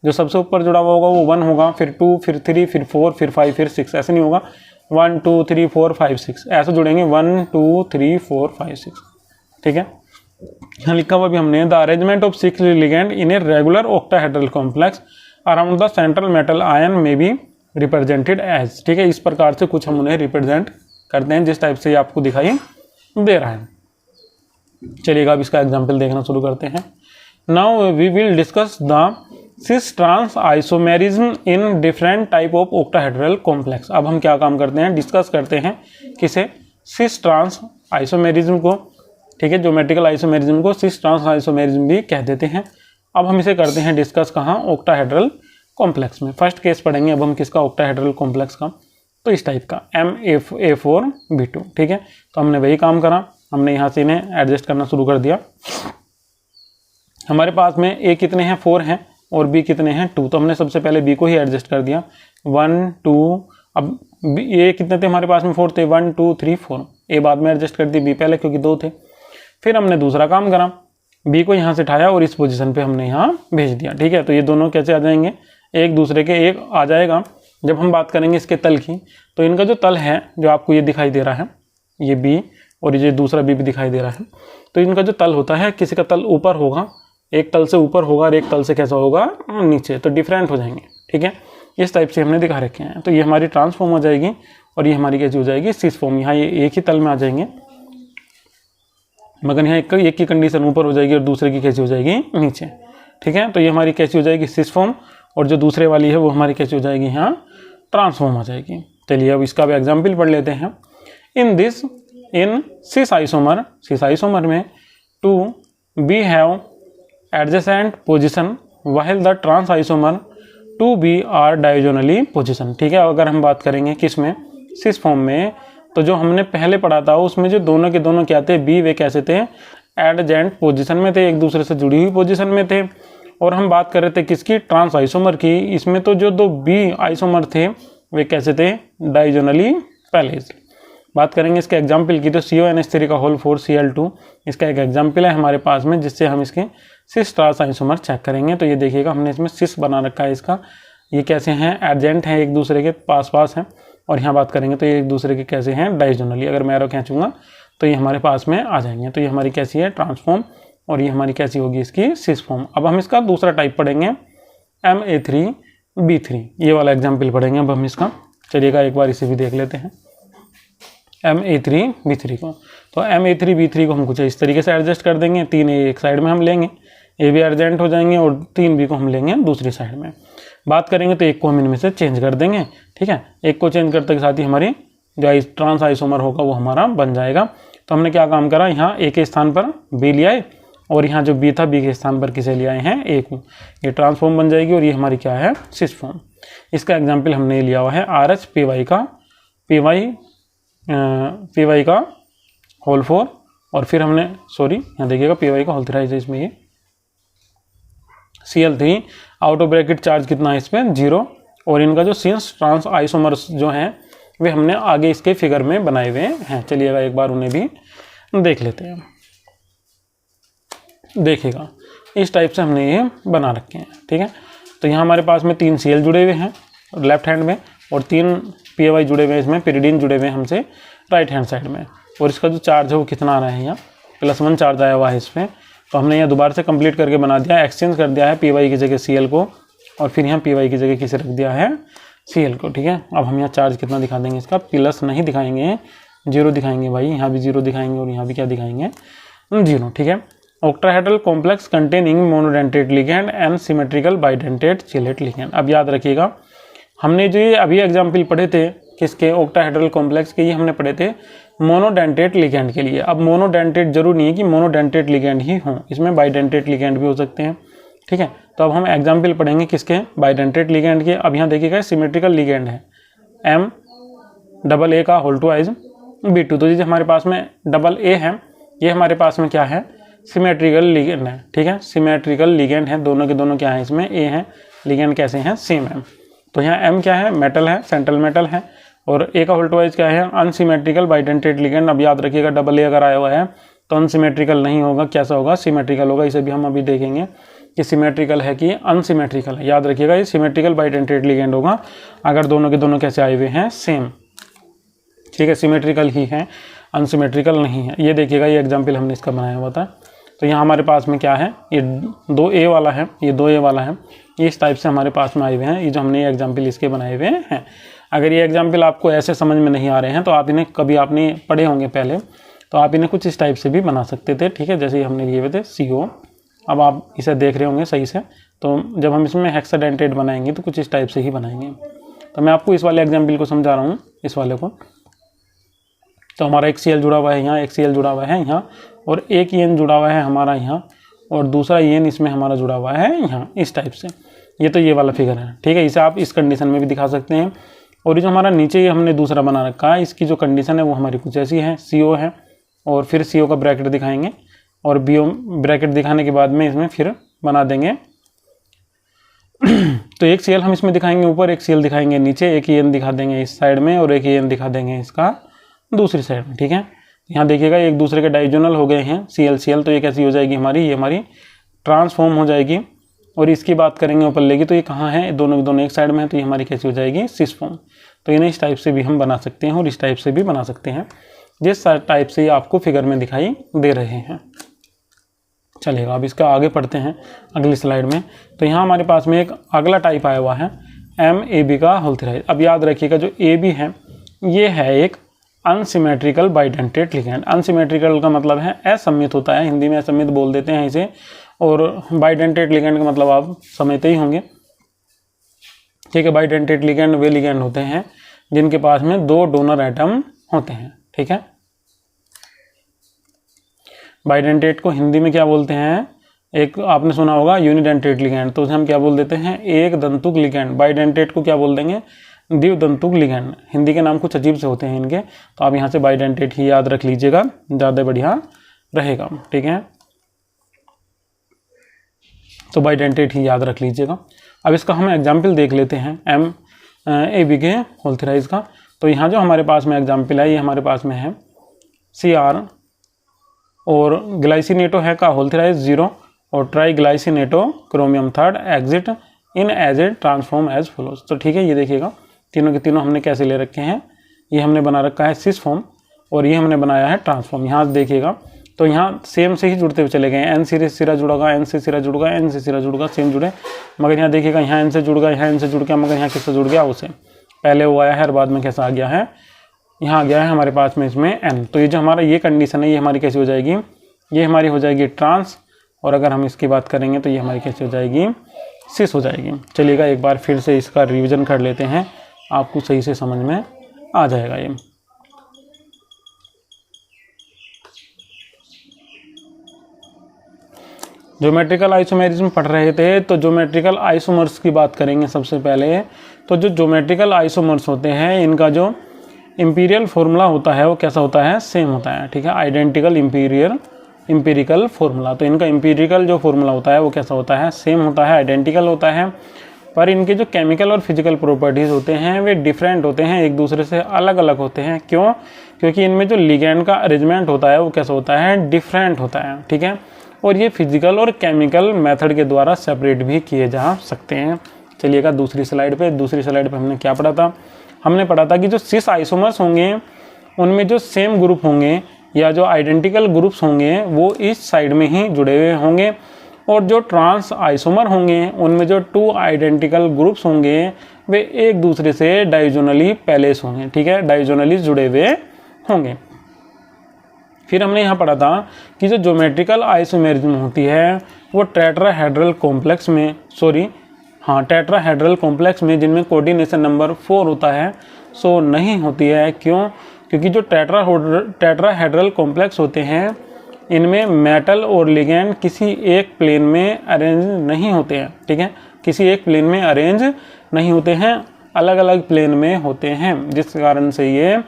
Speaker 1: जो सबसे ऊपर जुड़ा हुआ होगा वो 1 होगा, फिर 2, फिर 3, फिर 4, फिर 5, फिर 6, ऐसे नहीं होगा 1 2 3 4 5 6, ऐसे जुड़ेंगे 1 2 3 4 5 6। ठीक है, यहाँ लिखा हुआ भी हमने, the arrangement of 6 ligand in a regular octahedral complex around the central metal ion में बी रिप्रेजेंटेड एज। ठीक है, इस प्रकार से कुछ हम उन्हें रिप्रेजेंट करते हैं जिस टाइप से आपको दिखाई दे रहा है। चलिएगा अब इसका एग्जाम्पल देखना शुरू करते हैं। Now we will discuss the cis trans isomerism in different type of octahedral complex. अब हम क्या काम करते हैं, डिस्कस करते हैं किसे, सिस ट्रांस आइसोमेरिज्म को। ठीक है, ज्योमेट्रिकल आइसोमेरिज्म को सिस ट्रांस आइसोमेरिज्म भी कह देते हैं। अब हम इसे करते हैं डिस्कस कहाँ, ऑक्टाहेड्रल कॉम्प्लेक्स में। फर्स्ट केस पढ़ेंगे अब हम किसका, ऑक्टाहेड्रल कॉम्प्लेक्स का। तो इस टाइप का MA4B2। ठीक है, तो हमने वही काम करा, हमने यहाँ से इन्हें एडजस्ट करना शुरू कर दिया। हमारे पास में A कितने हैं, 4 हैं, और B कितने हैं, 2। तो हमने सबसे पहले B को ही एडजस्ट कर दिया, 1 2। अब A कितने थे हमारे पास में, 4 थे, 1 2 3 4। A बाद में एडजस्ट कर दी, B पहले क्योंकि 2 थे। फिर हमने दूसरा काम करा, बी को यहाँ से उठाया और इस पोजीशन पे हमने यहाँ भेज दिया, ठीक है। तो ये दोनों कैसे आ जाएंगे, एक दूसरे के एक आ जाएगा। जब हम बात करेंगे इसके तल की, तो इनका जो तल है, जो आपको ये दिखाई दे रहा है, ये बी और ये दूसरा बी भी दिखाई दे रहा है, तो इनका जो तल होता है, किसी का तल ऊपर होगा, एक तल से ऊपर होगा और एक तल से कैसा होगा, नीचे, तो डिफरेंट हो जाएंगे, ठीक है। इस टाइप से हमने दिखा रखे हैं। तो ये हमारी ट्रांसफॉर्म हो जाएगी और ये हमारी कैसी हो जाएगी, सिस फॉर्म। यहाँ ये एक ही तल में आ जाएंगे, मगर यहाँ एक की कंडीशन ऊपर हो जाएगी और दूसरे की कैसी हो जाएगी, नीचे, ठीक है। तो ये हमारी कैसी हो जाएगी, सिस फॉर्म, और जो दूसरे वाली है वो हमारी कैसी हो जाएगी, यहाँ ट्रांसफॉर्म हो जाएगी। चलिए अब इसका भी एग्जाम्पल पढ़ लेते हैं। इन सिस आइसोमर में two B have adjacent position while the trans isomer two B are diagonally position, ठीक है। अगर हम बात करेंगे किस में, सिस फॉर्म में, तो जो हमने पहले पढ़ा था उसमें जो दोनों के दोनों क्या थे, बी वे कैसे थे, एडजेंट पोजीशन में थे, एक दूसरे से जुड़ी हुई पोजीशन में थे। और हम बात कर रहे थे किसकी, ट्रांस आइसोमर की। इसमें तो जो दो बी आइसोमर थे वे कैसे थे, डायगोनली पैलेस। बात करेंगे इसके एग्जाम्पल की, तो CONH3 का होल 4Cl2 इसका एक एग्जाम्पल है हमारे पास में, जिससे हम इसके सिस ट्रांस आइसोमर चेक करेंगे। तो ये देखिएगा हमने इसमें सिस बना रखा है इसका, ये कैसे हैं, एडजेंट हैं, एक दूसरे के पास हैं। और यहाँ बात करेंगे तो ये एक दूसरे के कैसे हैं, डायगोनली। अगर मैं एरो खींचूंगा तो ये हमारे पास में आ जाएंगे। तो ये हमारी कैसी है, ट्रांसफॉर्म, और ये हमारी कैसी होगी, इसकी सिस फॉर्म। अब हम इसका दूसरा टाइप पढ़ेंगे, MA3B3, ये वाला एग्जाम्पल पढ़ेंगे अब हम इसका। चलिएगा एक बार इसे भी देख लेते हैं, MA3B3 को। तो MA3B3 को हम कुछ इस तरीके से एडजस्ट कर देंगे, 3 एक साइड में हम लेंगे, ए भी एडजेंट हो जाएंगे और 3 बी को हम लेंगे दूसरी साइड में। बात करेंगे तो एक को हम इनमें से चेंज कर देंगे, ठीक है। एक को चेंज करते के साथ ही हमारी जो ट्रांस आइसोमर होगा वो हमारा बन जाएगा। तो हमने क्या काम करा, यहाँ ए के स्थान पर बी ले आए और यहाँ जो बी था बी के स्थान पर किसे ले आए हैं, ए को। ये ट्रांसफॉर्म बन जाएगी और ये हमारी क्या है, सिस फॉर्म। इसका एग्जाम्पल हमने लिया हुआ है RH PY का होल 4, और फिर हमने यहाँ देखिएगा PY का होल 3 है इसमें, ये Cl3 out of bracket charge कितना है इस पर, 0। और इनका जो सिंस ट्रांस आइसोमर्स जो हैं वे हमने आगे इसके फिगर में बनाए हुए हैं। चलिएगा एक बार उन्हें भी देख लेते हैं। देखिएगा इस टाइप से हमने ये बना रखे हैं, ठीक है। तो यहाँ हमारे पास में 3 Cl जुड़े हुए हैं लेफ्ट हैंड में और 3 PY जुड़े हुए हैं, इसमें pyridine जुड़े हुए हैं हमसे राइट हैंड साइड में। और इसका जो चार्ज है वो कितना आ रहा है, यहाँ +1 चार्ज आया हुआ है इसमें। तो हमने यहाँ दोबारा से कंप्लीट करके बना दिया, एक्सचेंज कर दिया है PY की जगह Cl को, और फिर यहाँ PY की जगह किसे रख दिया है, Cl को, ठीक है। अब हम यहाँ चार्ज कितना दिखा देंगे, इसका प्लस नहीं दिखाएंगे, 0 दिखाएंगे भाई, यहाँ भी 0 दिखाएंगे और यहाँ भी क्या दिखाएंगे, 0, ठीक है। Octahedral complex containing monodentate ligand and symmetrical bidentate chelate ligand. अब याद रखिएगा हमने जो ये अभी एग्जाम्पल पढ़े थे किसके, ऑक्टाहेड्रल कॉम्प्लेक्स के, ये हमने पढ़े थे मोनोडेंटेट लिगेंड के लिए। अब मोनोडेंटेट जरूर नहीं है कि मोनोडेंटेट लिगेंड ही हो, इसमें बाइडेंटेट लिगेंड भी हो सकते हैं, ठीक है। तो अब हम एग्जाम्पल पढ़ेंगे किसके, बाइडेंटेट लिगेंड के। अब यहाँ देखिएगा सिमेट्रिकल लिगेंड है MAA का होल 2 B2। तो ये हमारे पास में AA है, ये हमारे पास में क्या है, सिमेट्रिकल लिगेंड है, ठीक है। सिमेट्रिकल लिगेंड है, दोनों के दोनों क्या है, इसमें A है, लिगेंड कैसे हैं, सेम है। तो यहाँ M क्या है, मेटल है, सेंट्रल मेटल है, और A का होल 2 क्या है, अनसिमेट्रिकल बाइडेंटेट लिगेंड। अब याद रखिएगा AA अगर आया हुआ है तो अनसिमेट्रिकल नहीं होगा, कैसा होगा, सिमेट्रिकल होगा। इसे भी हम अभी देखेंगे कि सिमेट्रिकल है कि अनसिमेट्रिकल है। याद रखिएगा ये सिमेट्रिकल बाइडेंटेट लिगेंड होगा अगर दोनों के दोनों कैसे आए हुए हैं, सेम, ठीक है, सिमेट्रिकल ही है, अनसिमेट्रिकल नहीं है। ये देखिएगा ये एग्जाम्पल हमने इसका बनाया हुआ था। तो यहाँ हमारे पास में क्या है, ये 2A वाला है, ये 2A वाला है, इस टाइप से हमारे पास में आए हुए हैं। ये जो हमने ये एग्जाम्पल इसके बनाए हुए हैं। अगर ये एग्जाम्पल आपको ऐसे समझ में नहीं आ रहे हैं तो आप इन्हें कभी आपने पढ़े होंगे पहले, तो आप इन्हें कुछ इस टाइप से भी बना सकते थे, ठीक है। जैसे ही हमने लिए हुए थे CO, अब आप इसे देख रहे होंगे सही से। तो जब हम इसमें हेक्साडेंटेट बनाएंगे तो कुछ इस टाइप से ही बनाएंगे। तो मैं आपको इस वाले एग्जाम्पल को समझा रहा हूँ, इस वाले को। तो हमारा एक Cl जुड़ा हुआ है यहाँ, एक Cl जुड़ा हुआ है यहाँ, और एक EN जुड़ा हुआ है हमारा यहाँ, और दूसरा EN इसमें हमारा जुड़ा हुआ है यहाँ, इस टाइप से। ये तो ये वाला फिगर है, ठीक है। इसे आप इस कंडीशन में भी दिखा सकते हैं। और ये जो हमारा नीचे ये हमने दूसरा बना रखा है, इसकी जो कंडीशन है वो हमारी कुछ ऐसी है, CO है, और फिर CO का ब्रैकेट दिखाएंगे, और BO ब्रैकेट दिखाने के बाद में इसमें फिर बना देंगे। तो एक Cl हम इसमें दिखाएंगे ऊपर, एक Cl दिखाएंगे नीचे, एक EN दिखा देंगे इस साइड में और एक EN दिखा देंगे इसका दूसरी साइड में, ठीक है। यहाँ देखिएगा एक दूसरे के डाइजोनल हो गए हैं CL तो ये कैसी हो जाएगी हमारी, ये हमारी ट्रांसफॉर्म हो जाएगी। और इसकी बात करेंगे उपल्ले की तो ये कहाँ है, दोनों एक साइड में है, तो ये हमारी कैसी हो जाएगी, सिस फॉर्म। तो इन्हें इस टाइप से भी हम बना सकते हैं और इस टाइप से भी बना सकते हैं, जिस टाइप से ये आपको फिगर में दिखाई दे रहे हैं। चलिएगा अब इसका आगे पढ़ते हैं अगली स्लाइड में। तो यहाँ हमारे पास में एक अगला टाइप आया हुआ है MAB का होल्थेराइड। अब याद रखिएगा जो AB है ये है एक अनसिमेट्रिकल बाइडेंटेट लिगेंड। अनसिमेट्रिकल का मतलब है असममित होता है, हिंदी में असममित बोल देते हैं इसे, और बाइडेंटेट लिगेंड का मतलब आप समझते ही होंगे। ठीक है, बाइडेंटेट लिगेंड वे लिगेंड होते हैं जिनके पास में 2 डोनर एटम होते हैं। ठीक है, बाइडेंटेट को हिंदी में क्या बोलते हैं, एक आपने सुना होगा यूनिडेंटेट लिगेंड, तो उसे हम क्या बोल देते हैं, एक दंतुक लिगेंड। बाइडेंटेट को क्या बोल देंगे, द्विदंतुक लिगेंड। हिंदी के नाम कुछ अजीब से होते हैं इनके, तो आप यहाँ से बाइडेंटेट ही याद रख लीजिएगा, ज़्यादा बढ़िया रहेगा। ठीक है, तो बाइडेंटेट ही याद रख लीजिएगा। अब इसका हम एग्जाम्पल देख लेते हैं MAB के होल्थेराइड का। तो यहाँ जो हमारे पास में एग्जाम्पल है, ये हमारे पास में है CR और ग्लाइसिनेटो है का होल्थेराइड 0 और ट्राईग्लाइसिनेटो क्रोमियम 3 एग्जिट इन एजिड ट्रांसफॉर्म एज फॉलोज। तो ठीक है, ये देखिएगा तीनों के तीनों हमने कैसे ले रखे हैं, ये हमने बना रखा है सिस फॉर्म और ये हमने बनाया है ट्रांसफॉर्म। यहाँ देखिएगा तो यहाँ सेम से ही जुड़ते हुए चले गए, N से सिरा जुड़ेगा, N से सिरा जुड़ेगा, N से सिरा जुड़ेगा, सेम जुड़े। मगर यहाँ देखिएगा यहाँ N से जुड़ गया, यहाँ N से जुड़ गया, मगर यहाँ किससे जुड़ गया, उसे पहले वो आया है और बाद में कैसा आ गया है, यहाँ आ गया है हमारे पास में इसमें N। तो ये जो हमारा ये कंडीशन है ये हमारी कैसी हो जाएगी, ये हमारी हो जाएगी ट्रांस, और अगर हम इसकी बात करेंगे तो ये हमारी कैसी हो जाएगी, सिस हो जाएगी। चलिएगा एक बार फिर से इसका रिवीजन कर लेते हैं, आपको सही से समझ में आ जाएगा ये। ज्योमेट्रिकल आइसोमेरिज्म पढ़ रहे थे, तो ज्योमेट्रिकल आइसोमर्स की बात करेंगे सबसे पहले। तो जो ज्योमेट्रिकल आइसोमर्स होते हैं इनका जो इंपीरियल फॉर्मूला होता है वो कैसा होता है, सेम होता है। ठीक है, आइडेंटिकल इंपीरिकल फॉर्मूला। तो इनका इंपीरिकल जो फॉर्मूला होता है वो कैसा होता है, सेम होता है, आइडेंटिकल होता है। पर इनके जो केमिकल और फिजिकल प्रॉपर्टीज़ होते हैं वे डिफरेंट होते हैं, एक दूसरे से अलग अलग होते हैं। क्यों, क्योंकि इनमें जो लिगेंड का अरेंजमेंट होता है वो कैसा होता है, डिफरेंट होता है। ठीक है, और ये फिजिकल और केमिकल मेथड के द्वारा सेपरेट भी किए जा सकते हैं। चलिएगा दूसरी स्लाइड पे हमने क्या पढ़ा था, हमने पढ़ा था कि जो सिस आइसोमर्स होंगे उनमें जो सेम ग्रुप होंगे या जो आइडेंटिकल ग्रुप्स होंगे वो इस साइड में ही जुड़े हुए होंगे, और जो ट्रांस आइसोमर होंगे उनमें जो 2 आइडेंटिकल ग्रुप्स होंगे वे एक दूसरे से डायगोनली पैलेस होंगे। ठीक है, डायगोनली जुड़े हुए होंगे। फिर हमने यहाँ पढ़ा था कि जो ज्योमेट्रिकल आइसोमेरिज्म होती है वो टेट्राहेड्रल कॉम्प्लेक्स में टेट्राहेड्रल कॉम्प्लेक्स में जिनमें कोऑर्डिनेशन नंबर 4 होता है सो नहीं होती है। क्यों, क्योंकि जो टेट्राहेड्रल कॉम्प्लेक्स होते हैं इनमें मेटल और लिगेंड किसी एक प्लेन में अरेंज नहीं होते हैं। ठीक है, किसी एक प्लेन में अरेंज नहीं होते हैं, अलग अलग प्लेन में होते हैं, जिस कारण से ये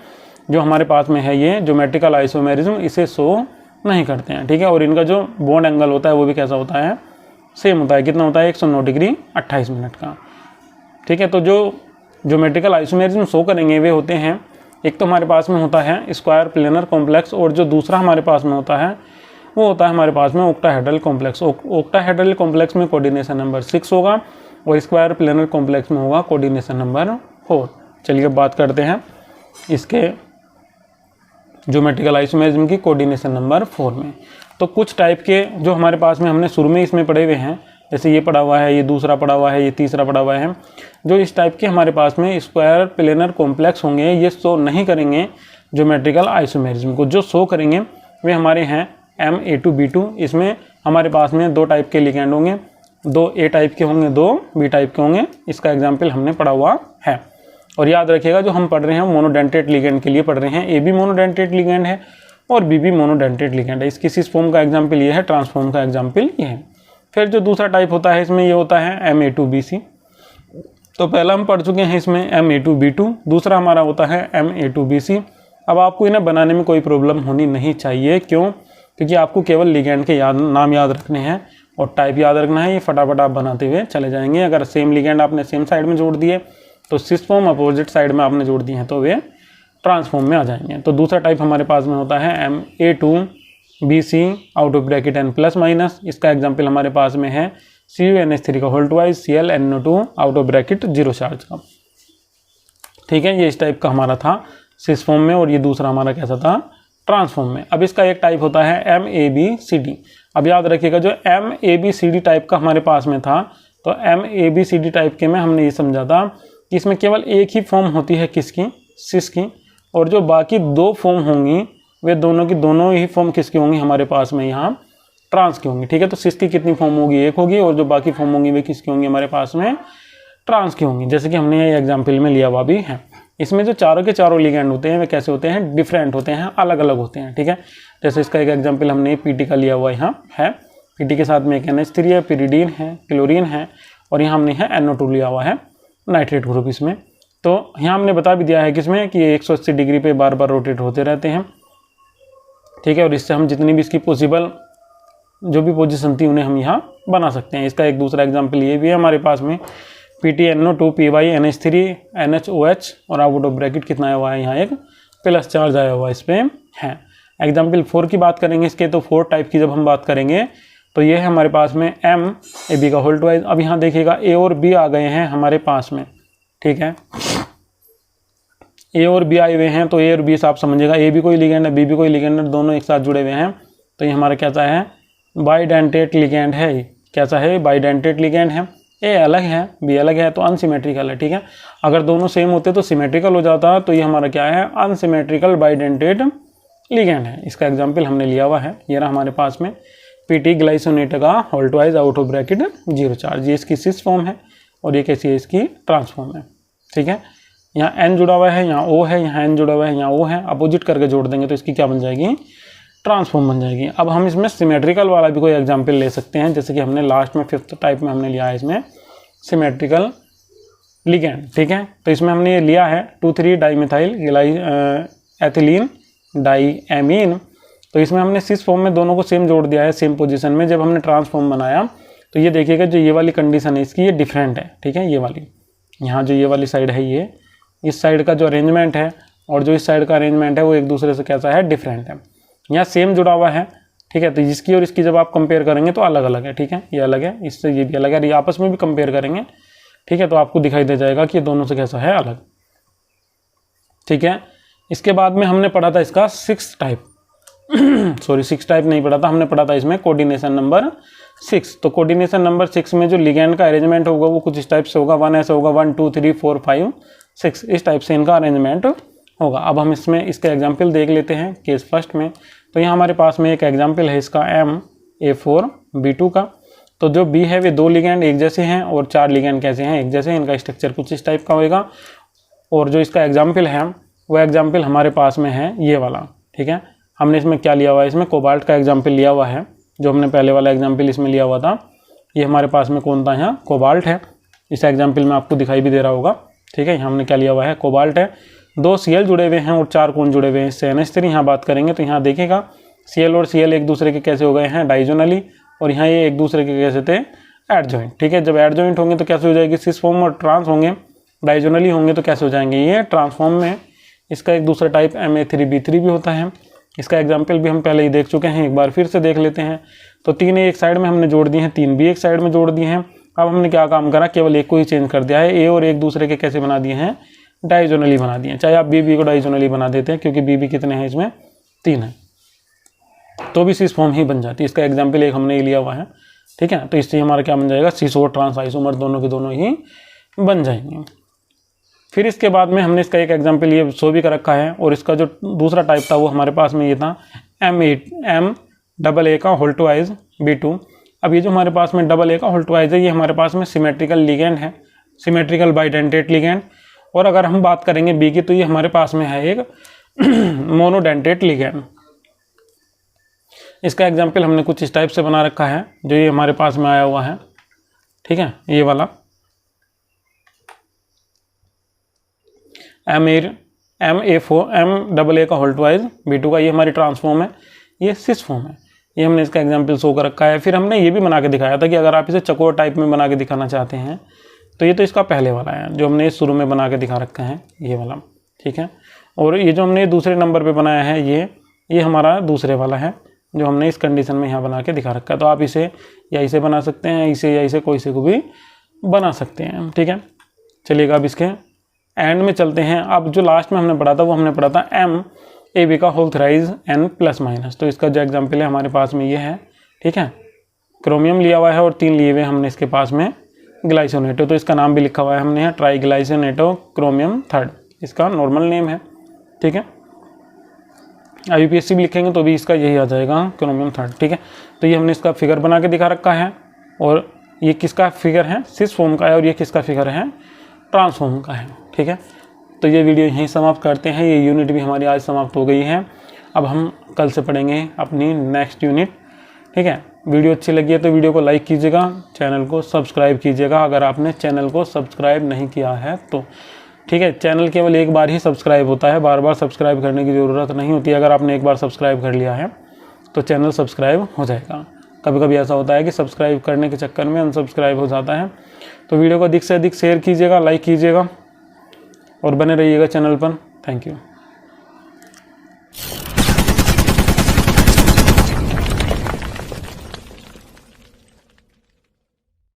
Speaker 1: जो हमारे पास में है ये ज्योमेट्रिकल आइसोमेरिज्म इसे शो नहीं करते हैं। ठीक है, और इनका जो बॉन्ड एंगल होता है वो भी कैसा होता है, सेम होता है। कितना होता है, 109 डिग्री 28 मिनट का। ठीक है, तो जो ज्योमेट्रिकल आइसोमेरिज्म शो करेंगे वे होते हैं, एक तो हमारे पास में होता है स्क्वायर प्लेनर कॉम्प्लेक्स, और जो दूसरा हमारे पास में होता है वो होता है हमारे पास में ऑक्टाहेड्रल कॉम्प्लेक्स। ऑक्टाहेड्रल कॉम्प्लेक्स में कोऑर्डिनेशन नंबर 6 होगा और स्क्वायर प्लेनर कॉम्प्लेक्स में होगा कोऑर्डिनेशन नंबर 4। चलिए बात करते हैं इसके ज्योमेट्रिकल आइसोमेरिज्म की कोऑर्डिनेशन नंबर 4 में। तो कुछ टाइप के जो हमारे पास में हमने शुरू में इसमें पढ़े हुए हैं, जैसे ये पढ़ा हुआ है, ये दूसरा पढ़ा हुआ है, ये तीसरा पढ़ा हुआ है, जो इस टाइप के हमारे पास में स्क्वायर प्लेनर कॉम्प्लेक्स होंगे ये शो नहीं करेंगे ज्योमेट्रिकल आइसोमेरिज्म को। जो शो करेंगे वे हमारे हैं MA2B2। इसमें हमारे पास में 2 टाइप के लिगेंड होंगे, 2 A टाइप के होंगे, 2 B टाइप के होंगे। इसका एग्जाम्पल हमने पढ़ा हुआ है। और याद रखिएगा जो हम पढ़ रहे हैं मोनोडेंटेट लिगेंड के लिए पढ़ रहे हैं। AB मोनोडेंटेट लिगेंड है और BB मोनोडेंटेट लिगेंड है। इसकी सिस फॉर्म का एग्जाम्पल ये है, ट्रांसफॉर्म का एग्जाम्पल ये है। फिर जो दूसरा टाइप होता है इसमें ये होता है MA2BC। तो पहला हम पढ़ चुके हैं इसमें MA2B2, दूसरा हमारा होता है MA2BC। अब आपको इन्हें बनाने में कोई प्रॉब्लम होनी नहीं चाहिए। क्यों, क्योंकि आपको केवल लिगेंड के नाम याद रखने हैं और टाइप याद रखना है, ये फटाफट आप बनाते हुए चले जाएंगे। अगर सेम लिगेंड आपने सेम साइड में जोड़ दिए तो सिस फॉर्म, अपोजिट साइड में आपने जोड़ दिए हैं तो वे ट्रांसफॉर्म में आ जाएंगे। तो दूसरा टाइप हमारे पास में होता है Ma2BC out of bracket n plus minus. इसका एग्जाम्पल हमारे पास में है CuNH3 का whole twice ClNO2 out of bracket 0 charge का। ठीक है, ये इस टाइप का हमारा था सिस फॉर्म में, और ये दूसरा हमारा कैसा था, ट्रांसफॉर्म में। अब इसका एक टाइप होता है MABCD। अब याद रखिएगा जो MABCD टाइप का हमारे पास में था, तो MABCD टाइप के में हमने ये समझा था कि इसमें केवल एक ही फॉर्म होती है किसकी, सिस की, और जो बाकी दो फॉर्म होंगी वे दोनों की दोनों ही फॉर्म किसकी होंगी, हमारे पास में यहाँ ट्रांस की होंगी। ठीक है, तो सिस की कितनी फॉर्म होगी, एक होगी, और जो बाकी फॉर्म होंगी वे किसकी होंगी, हमारे पास में ट्रांस की होंगी, जैसे कि हमने ये एग्जाम्पल में लिया हुआ भी है। इसमें जो चारों के चारों लिगेंड होते हैं वे कैसे होते हैं, डिफरेंट होते हैं, अलग अलग होते हैं। ठीक है, जैसे इसका एक एग्जाम्पल हमने PT का लिया हुआ यहाँ है, PT के साथ में एक NH3 है, पिरिडीन है, क्लोरीन है, और यहाँ हमने NO2 लिया हुआ है, नाइट्रेट ग्रुप इसमें। तो यहाँ हमने बता भी दिया है किसमें कि 180 डिग्री पे बार बार रोटेट होते रहते हैं। ठीक है, और इससे हम जितनी भी इसकी पॉसिबल जो भी पोजीशन थी उन्हें हम यहाँ बना सकते हैं। इसका एक दूसरा एग्जाम्पल ये भी है हमारे पास में PTNO2 PY NH3 NHOH, और आउट ऑफ ब्रैकेट कितना आया हुआ है, यहाँ एक प्लस चार्ज आया हुआ इस पर है। एग्जाम्पल 4 की बात करेंगे इसके, तो 4 टाइप की जब हम बात करेंगे तो ये है हमारे पास में MAB का होल ट्वाइस। अब यहाँ देखिएगा A और B आ गए हैं हमारे पास में। ठीक है, A और B आए हुए हैं, तो A और B से आप समझिएगा A भी कोई लिगेंड है, B भी कोई लिगेंड है, दोनों एक साथ जुड़े हुए हैं। तो ये हमारा कैसा है, बाइडेंटेट लिगेंड है। कैसा है, बाइडेंटेट लिगेंड है। A अलग है, B अलग है, तो अनसिमेट्रिकल है। ठीक है, अगर दोनों सेम होते तो सिमेट्रिकल हो जाता, तो ये हमारा क्या है, अनसिमेट्रिकल बाइडेंटेट लिगेंड है। इसका एग्जाम्पल हमने लिया हुआ है, ये रहा हमारे पास में PT ग्लाइसोनेट का whole twice out of bracket 0 charge. ये इसकी सिस फॉर्म है, और ये कैसी है, इसकी ट्रांसफॉर्म है। ठीक है, यहाँ N जुड़ा हुआ है, यहाँ O है, यहाँ N जुड़ा हुआ है, यहाँ O है, अपोजिट करके जोड़ देंगे तो इसकी क्या बन जाएगी, ट्रांसफॉर्म बन जाएगी। अब हम इसमें सिमेट्रिकल वाला भी कोई एग्जाम्पल ले सकते हैं, जैसे कि हमने लास्ट में 5th टाइप में हमने लिया है इसमें सिमेट्रिकल लिगेंड। ठीक है, तो इसमें हमने ये लिया है 2,3 डाइमिथाइल एथिलीन डाइएमीन। तो इसमें हमने सिस फॉर्म में दोनों को सेम जोड़ दिया है, सेम पोजीशन में। जब हमने ट्रांसफॉर्म बनाया तो ये देखिएगा जो ये वाली कंडीशन है इसकी, ये डिफरेंट है। ठीक है, ये वाली यहाँ जो ये वाली साइड है, ये इस साइड का जो अरेंजमेंट है और जो इस साइड का अरेंजमेंट है वो एक दूसरे से कैसा है, डिफरेंट है। यहाँ सेम जुड़ा हुआ है। ठीक है, तो इसकी और इसकी जब आप कंपेयर करेंगे तो अलग अलग है। ठीक है, ये अलग है, इससे ये भी अलग है, ये आपस में भी कंपेयर करेंगे। ठीक है, तो आपको दिखाई दे जाएगा कि ये दोनों से कैसा है, अलग। ठीक है, इसके बाद में हमने पढ़ा था इसका 6 टाइप सॉरी 6 टाइप नहीं पढ़ा था, हमने पढ़ा था इसमें कोऑर्डिनेशन नंबर 6। तो कोऑर्डिनेशन नंबर 6 में जो लिगेंड का अरेंजमेंट होगा वो कुछ इस टाइप से होगा, 1 ऐसे होगा, 1 2 3 4 5 6 इस टाइप से इनका अरेंजमेंट होगा। अब हम इसमें इसके एग्जाम्पल देख लेते हैं केस फर्स्ट में। तो यहाँ हमारे पास में एक एग्जाम्पल है इसका MA4B2 का। तो जो B है वे 2 लिगेंड एक जैसे हैं और 4 लिगेंड कैसे हैं, एक जैसे। इनका स्ट्रक्चर कुछ इस टाइप का होगा। और जो इसका एग्जाम्पल है वो एग्जाम्पल हमारे पास में है ये वाला। ठीक है, हमने इसमें क्या लिया हुआ है, इसमें कोबाल्ट का एग्जाम्पल लिया हुआ है, जो हमने पहले वाला एग्जाम्पल इसमें लिया हुआ था। ये हमारे पास में कौन था, यहाँ कोबाल्ट है। इस एग्जाम्पल में आपको दिखाई भी दे रहा होगा। ठीक है, यहाँ हमने क्या लिया हुआ है, कोबाल्ट है। 2 Cl जुड़े हुए हैं और 4 कौन जुड़े हुए हैं, इससे NH3। यहाँ बात करेंगे तो यहाँ देखिएगा Cl और Cl एक दूसरे के कैसे हो गए हैं, डाइजोनली, और यहाँ ये एक दूसरे के कैसे थे, एडजॉइंट। ठीक है, जब एडजॉइंट होंगे तो कैसे हो जाएगी, सिस फॉर्म, और ट्रांस होंगे, डाइजोनली होंगे तो कैसे हो जाएंगे, ये ट्रांसफॉर्म में। इसका एक दूसरा टाइप Ma3B3 भी होता है। इसका एग्जाम्पल भी हम पहले ही देख चुके हैं, एक बार फिर से देख लेते हैं। तो 3 एक साइड में हमने जोड़ दिए हैं, 3 भी एक साइड में जोड़ दिए हैं। अब हमने क्या काम करा, केवल एक को ही चेंज कर दिया है। ए और एक दूसरे के कैसे बना दिए हैं, डाइजोनली बना दिए हैं। चाहे आप बी को डाइजोनली बना देते हैं, क्योंकि बी कितने हैं इसमें, 3 है, तो भी सिस फॉर्म ही बन जाती है। इसका एग्जाम्पल एक हमने लिया हुआ है। ठीक है, तो इससे हमारा क्या बन जाएगा, सिस और ट्रांस आइसोमर दोनों के दोनों ही बन जाएंगे। फिर इसके बाद में हमने इसका एक एग्जाम्पल ये शो भी कर रखा है। और इसका जो दूसरा टाइप था वो हमारे पास में ये था MA का होल ट्वाइस B2। अब ये जो हमारे पास में AA का होल ट्वाइस है, ये हमारे पास में सिमेट्रिकल लिगेंड है, सिमेट्रिकल बाइडेंटेट लिगेंड। और अगर हम बात करेंगे B की, तो ये हमारे पास में है एक मोनोडेंटेट लिगेंड। इसका एग्जाम्पल हमने कुछ इस टाइप से बना रखा है, जो ये हमारे पास में आया हुआ है। ठीक है, ये वाला MA का होल ट्वाइस B2 का, ये हमारी ट्रांसफॉर्म है, ये सिस फॉर्म है। ये हमने इसका एग्जाम्पल शो कर रखा है। फिर हमने ये भी बना के दिखाया था कि अगर आप इसे चकोर टाइप में बना के दिखाना चाहते हैं तो ये तो इसका पहले वाला है, जो हमने शुरू में बना के दिखा रखा है, ये वाला। ठीक है, और ये जो हमने दूसरे नंबर पे बनाया है ये हमारा दूसरे वाला है जो हमने इस कंडीशन में यहाँ बना के दिखा रखा है। तो आप इसे या इसे बना सकते हैं, इसे या इसे कोई से को भी बना सकते हैं, ठीक है। चलिएगा अब इसके एंड में चलते हैं। अब जो लास्ट में हमने पढ़ा था वो हमने पढ़ा था एम ए बी का whole thrice N plus minus. तो इसका जो एग्जाम्पल है हमारे पास में ये है, ठीक है। क्रोमियम लिया हुआ है और 3 लिए हुए हमने इसके पास में ग्लाइसोनेटो, तो इसका नाम भी लिखा हुआ है हमने यहाँ ट्राईग्लाइसोनेटो क्रोमियम 3, इसका नॉर्मल नेम है, ठीक है। IUPAC भी लिखेंगे तो भी इसका यही आ जाएगा क्रोमियम 3, ठीक है। तो ये हमने इसका फिगर बना के दिखा रखा है और ये किसका फिगर है, सिस फॉर्म का है, और ये किसका फिगर है, ट्रांसफॉर्म का है, ठीक है। तो ये वीडियो यहीं समाप्त करते हैं। ये यूनिट भी हमारी आज समाप्त हो गई है। अब हम कल से पढ़ेंगे अपनी नेक्स्ट यूनिट, ठीक है। वीडियो अच्छी लगी है तो वीडियो को लाइक कीजिएगा, चैनल को सब्सक्राइब कीजिएगा अगर आपने चैनल को सब्सक्राइब नहीं किया है तो, ठीक है। चैनल केवल एक बार ही सब्सक्राइब होता है, बार बार सब्सक्राइब करने की ज़रूरत नहीं होती है। अगर आपने एक बार सब्सक्राइब कर लिया है तो चैनल सब्सक्राइब हो जाएगा। कभी कभी ऐसा होता है कि सब्सक्राइब करने के चक्कर में अनसब्सक्राइब हो जाता है। तो वीडियो को अधिक से अधिक शेयर कीजिएगा, लाइक कीजिएगा और बने रहिएगा चैनल पर। Thank you.